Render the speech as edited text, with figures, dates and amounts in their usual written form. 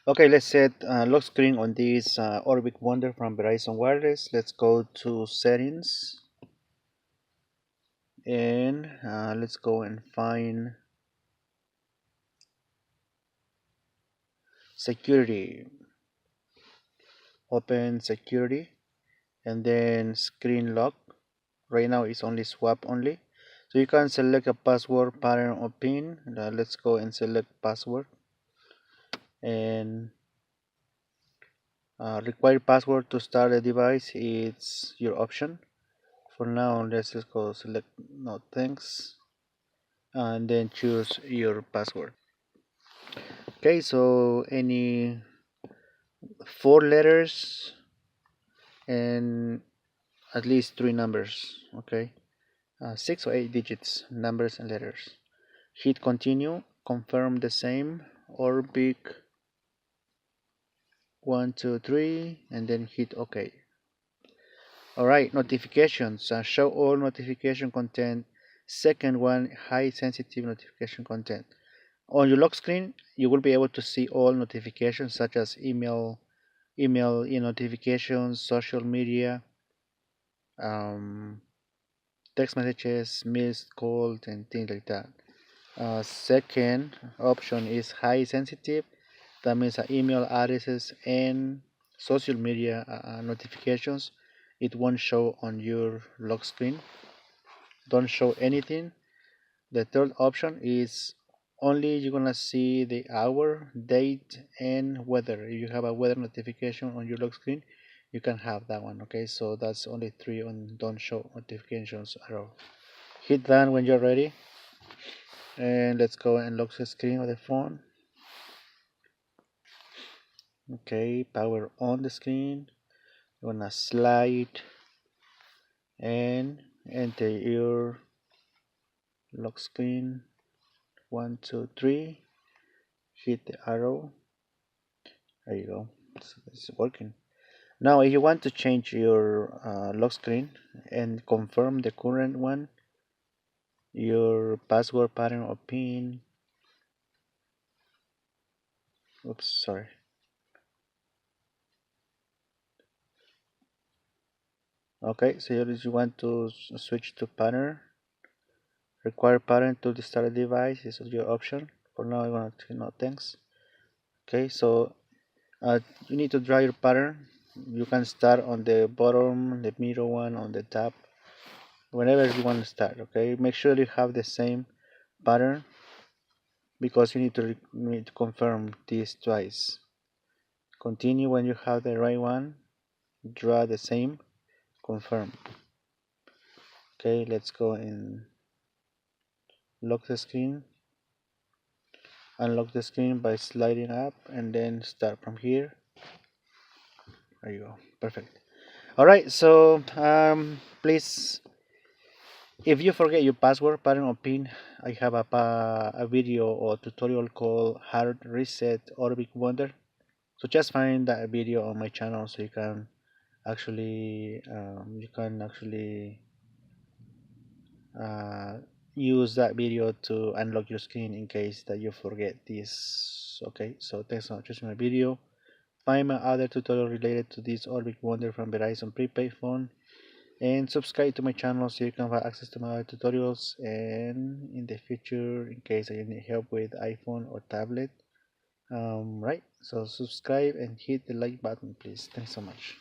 Okay, let's set lock screen on this Orbic Wonder from Verizon Wireless. Let's go to settings and let's go and find security. Open security and then screen lock. Right now it's only swap only. So you can select a password, pattern or pin. Let's go and select password and required password to start the device. It's your option. For now, let's just go select no thanks and then choose your password. Okay, so any 4 letters and at least 3 numbers. Okay, 6 or 8 digits, numbers and letters. Hit continue, confirm the same, Orbic 123, and then hit OK. Alright, notifications. Show all notification content. Second one, high sensitive notification content. On your lock screen, you will be able to see all notifications such as email notifications, social media, um, text messages, missed calls, and things like that. Second option is high sensitive. That means email addresses and social media notifications. It won't show on your lock screen. Don't show anything. The third option is only you're gonna see the hour, date, and weather. If you have a weather notification on your lock screen, you can have that one. Okay, so that's only three on don't show notifications at all. Hit done when you're ready, and let's go and lock the screen of the phone. Okay, power on the screen. You're gonna slide and enter your lock screen. 1, 2, 3. Hit the arrow. There you go. It's working. Now, if you want to change your lock screen and confirm the current one, your password, pattern, or pin. Oops, sorry. Okay, so you want to switch to pattern. Require pattern to start a device is your option. For now, I'm gonna no thanks. Okay, so you need to draw your pattern. You can start on the bottom, the middle one, on the top, whenever you want to start. Okay, make sure you have the same pattern because you need to confirm this twice. Continue when you have the right one, draw the same, confirm. Okay, let's go and lock the screen. Unlock the screen by sliding up and then start from here. There you go, perfect. All right, so please, if you forget your password, pattern, or pin, I have a video or tutorial called Hard Reset Orbic Wonder. So just find that video on my channel so you can actually uh, use that video to unlock your screen in case that you forget this. Okay, so thanks for watching my video. Find my other tutorial related to this Orbic Wonder from Verizon prepaid phone and subscribe to my channel so you can have access to my other tutorials and in the future in case you need help with iPhone or tablet. Right, so subscribe and hit the like button please. Thanks so much.